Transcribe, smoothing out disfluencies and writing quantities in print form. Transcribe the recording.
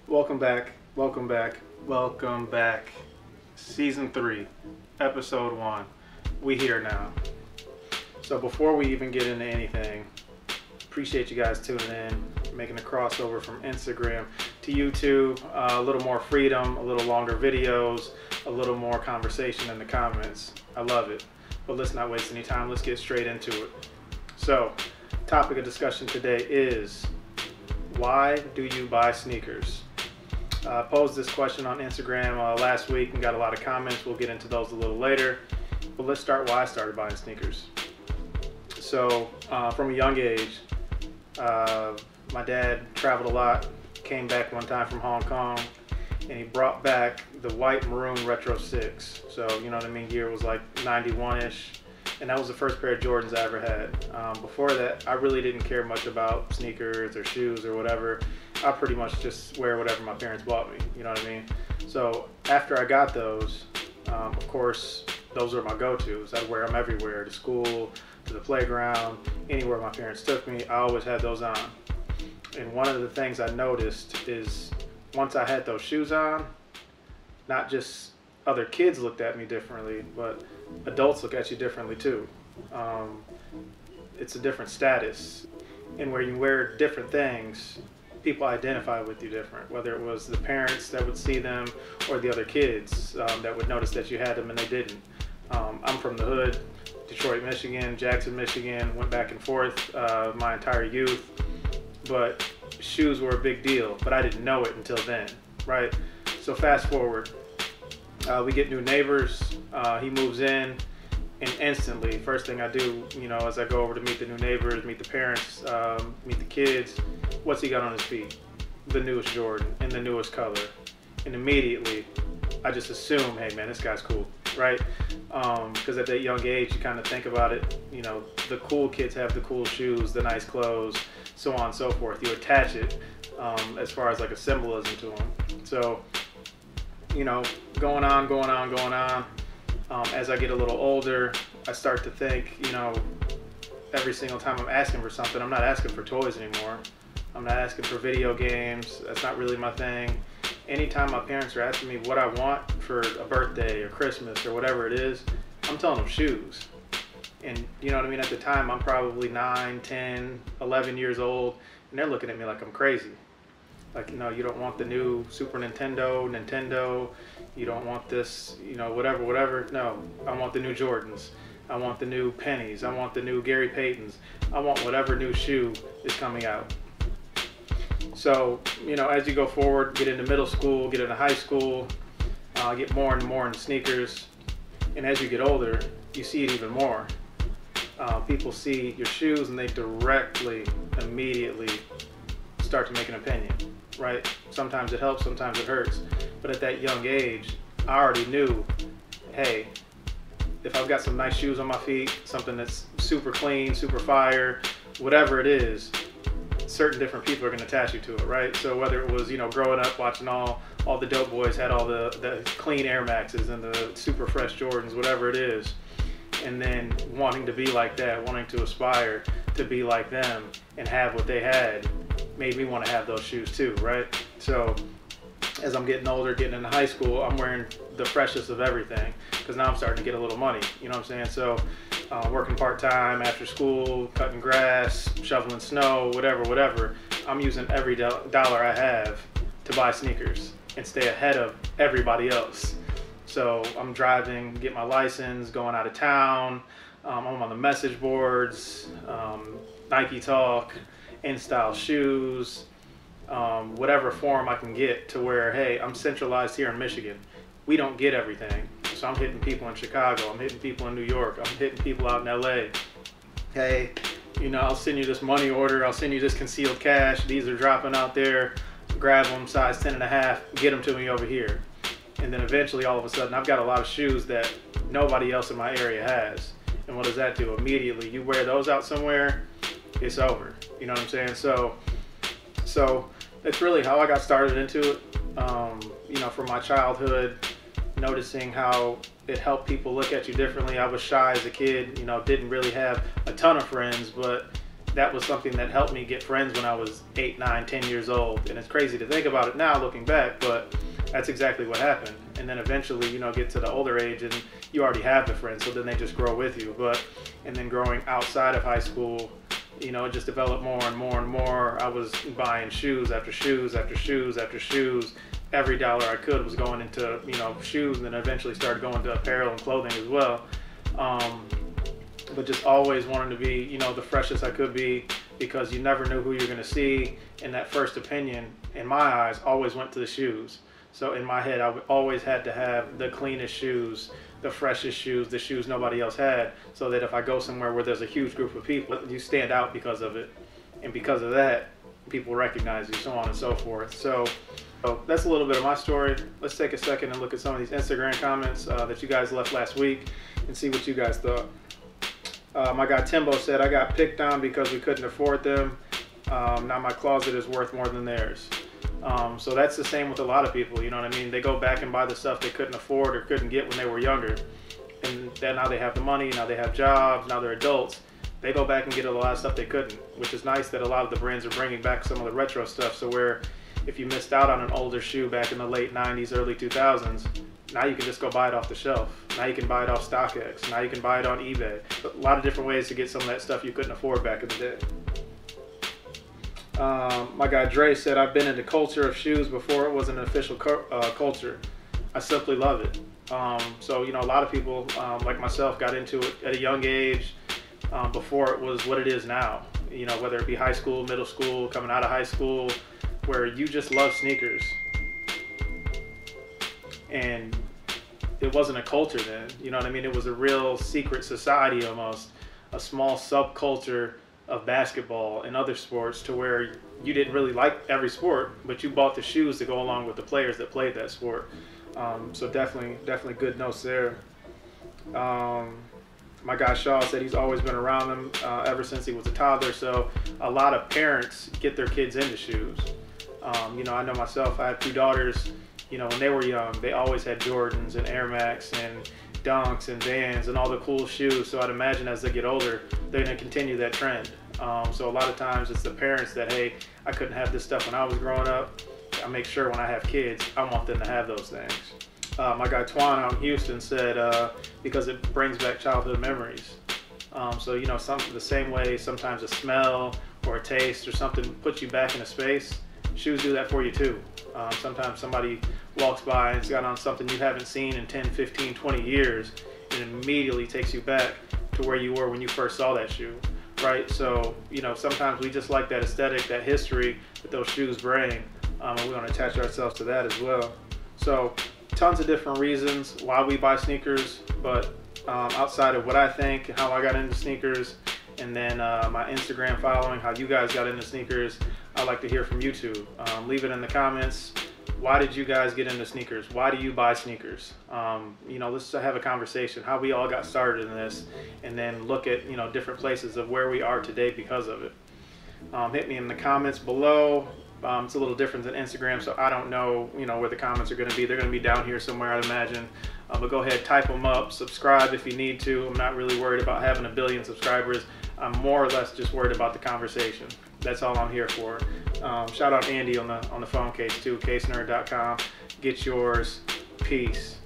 Welcome back, welcome back, welcome back. Season 3, Episode 1. We here now. So before we even get into anything, appreciate you guys tuning in, making a crossover from Instagram to YouTube. A little more freedom, a little longer videos, a little more conversation in the comments. I love it. But let's not waste any time. Let's get straight into it. So, topic of discussion today is, why do you buy sneakers? I posed this question on Instagram last week and got a lot of comments. We'll get into those a little later. But let's start why I started buying sneakers. So from a young age, my dad traveled a lot, came back one time from Hong Kong, and he brought back the white maroon Retro 6. So, you know what I mean, year was like 91-ish. And that was the first pair of Jordans I ever had. Before that, I really didn't care much about sneakers or shoes or whatever. I pretty much just wear whatever my parents bought me, you know what I mean? So after I got those, of course, those were my go-tos. I'd wear them everywhere, to school, to the playground, anywhere my parents took me, I always had those on. And one of the things I noticed is once I had those shoes on, not just other kids looked at me differently, but adults look at you differently too. It's a different status. And where you wear different things, people identify with you different, whether it was the parents that would see them or the other kids that would notice that you had them and they didn't. I'm from the hood, Detroit, Michigan, Jackson, Michigan, went back and forth my entire youth, but shoes were a big deal, but I didn't know it until then, right? So fast forward, we get new neighbors, he moves in, and instantly, first thing I do, you know, as I go over to meet the new neighbors, meet the parents, meet the kids, what's he got on his feet? The newest Jordan in the newest color. And immediately, I just assume, hey man, this guy's cool, right? Because at that young age, you kind of think about it, you know, the cool kids have the cool shoes, the nice clothes, so on and so forth. You attach it as far as like a symbolism to them. So, you know, going on. As I get a little older, I start to think, you know, every single time I'm asking for something, I'm not asking for toys anymore. I'm not asking for video games. That's not really my thing. Anytime my parents are asking me what I want for a birthday or Christmas or whatever it is, I'm telling them shoes. And you know what I mean? At the time, I'm probably 9, 10, 11 years old, and they're looking at me like I'm crazy. Like, you know, you don't want the new Super Nintendo, you don't want this, you know, whatever. No, I want the new Jordans. I want the new Pennies. I want the new Gary Paytons. I want whatever new shoe is coming out. So, you know, as you go forward, get into middle school, get into high school, get more and more into sneakers. And as you get older, you see it even more. People see your shoes and they directly, immediately start to make an opinion, right? Sometimes it helps, sometimes it hurts. But at that young age, I already knew, hey, if I've got some nice shoes on my feet, something that's super clean, super fire, whatever it is, certain different people are going to attach you to it, right? So whether it was, you know, growing up watching all the dope boys had all the clean Air Maxes and the super fresh Jordans, whatever it is, and then wanting to be like that, wanting to aspire to be like them and have what they had, made me want to have those shoes too, right? So as I'm getting older, getting into high school, I'm wearing the freshest of everything because now I'm starting to get a little money, you know what I'm saying? So working part-time, after school, cutting grass, shoveling snow, whatever, I'm using every dollar I have to buy sneakers and stay ahead of everybody else. So I'm driving, get my license, going out of town, I'm on the message boards, Nike Talk, InStyle shoes, whatever form I can get to where, hey, I'm centralized here in Michigan. We don't get everything. So I'm hitting people in Chicago, I'm hitting people in New York, I'm hitting people out in LA. Hey, you know, I'll send you this money order, I'll send you this concealed cash, these are dropping out there, grab them, size 10.5, get them to me over here. And then eventually, all of a sudden, I've got a lot of shoes that nobody else in my area has. And what does that do? Immediately, you wear those out somewhere, it's over. You know what I'm saying? So that's really how I got started into it. You know, from my childhood, noticing how it helped people look at you differently. I was shy as a kid, you know, didn't really have a ton of friends, but that was something that helped me get friends when I was 8, 9, 10 years old. And it's crazy to think about it now looking back, but that's exactly what happened. And then eventually, you know, get to the older age and you already have the friends, so then they just grow with you. And then growing outside of high school, you know, it just developed more and more and more. I was buying shoes after shoes after shoes after shoes. Every dollar I could was going into, you know, shoes, and then eventually started going to apparel and clothing as well. But just always wanted to be, you know, the freshest I could be, because you never knew who you're going to see. And that first opinion, in my eyes, always went to the shoes. So in my head, I always had to have the cleanest shoes, the freshest shoes, the shoes nobody else had, so that if I go somewhere where there's a huge group of people, you stand out because of it. And because of that, people recognize you, so on and so forth. So that's a little bit of my story. Let's take a second and look at some of these Instagram comments that you guys left last week and see what you guys thought. My guy Timbo said, I got picked on because we couldn't afford them. Now my closet is worth more than theirs. So that's the same with a lot of people, you know what I mean? They go back and buy the stuff they couldn't afford or couldn't get when they were younger. And then now they have the money, now they have jobs, now they're adults. They go back and get a lot of stuff they couldn't, which is nice that a lot of the brands are bringing back some of the retro stuff. So where if you missed out on an older shoe back in the late 90s, early 2000s, now you can just go buy it off the shelf. Now you can buy it off StockX. Now you can buy it on eBay. A lot of different ways to get some of that stuff you couldn't afford back in the day. My guy Dre said, I've been in the culture of shoes before it was an official culture. I simply love it. So, you know, a lot of people like myself got into it at a young age before it was what it is now. You know, whether it be high school, middle school, coming out of high school, where you just love sneakers. And it wasn't a culture then, you know what I mean? It was a real secret society almost, a small subculture of basketball and other sports, to where you didn't really like every sport, but you bought the shoes to go along with the players that played that sport. So definitely good notes there. My guy Shaw said he's always been around them ever since he was a toddler. So a lot of parents get their kids into shoes. You know, I know myself, I have 2 daughters. You know, when they were young, they always had Jordans and Air Max and Dunks and Vans and all the cool shoes. So I'd imagine as they get older, they're going to continue that trend. So a lot of times it's the parents that, hey, I couldn't have this stuff when I was growing up. I make sure when I have kids, I want them to have those things. My guy Twan out in Houston said, because it brings back childhood memories. So, you know, the same way sometimes a smell or a taste or something puts you back in a space, shoes do that for you too. Sometimes somebody walks by and it's got on something you haven't seen in 10, 15, 20 years, and it immediately takes you back to where you were when you first saw that shoe, right? So, you know, sometimes we just like that aesthetic, that history that those shoes bring, and we want to attach ourselves to that as well. So, tons of different reasons why we buy sneakers, but outside of what I think, how I got into sneakers, and then my Instagram following, how you guys got into sneakers, I'd like to hear from you too. Leave it in the comments. Why did you guys get into sneakers? Why do you buy sneakers? You know, let's have a conversation, how we all got started in this, and then look at, you know, different places of where we are today because of it. Hit me in the comments below. It's a little different than Instagram, so I don't know, you know, where the comments are going to be. They're going to be down here somewhere, I'd imagine. But go ahead, type them up, subscribe if you need to. I'm not really worried about having 1 billion subscribers. I'm more or less just worried about the conversation. That's all I'm here for. Shout out Andy on the phone case too, casenerd.com. Get yours. Peace.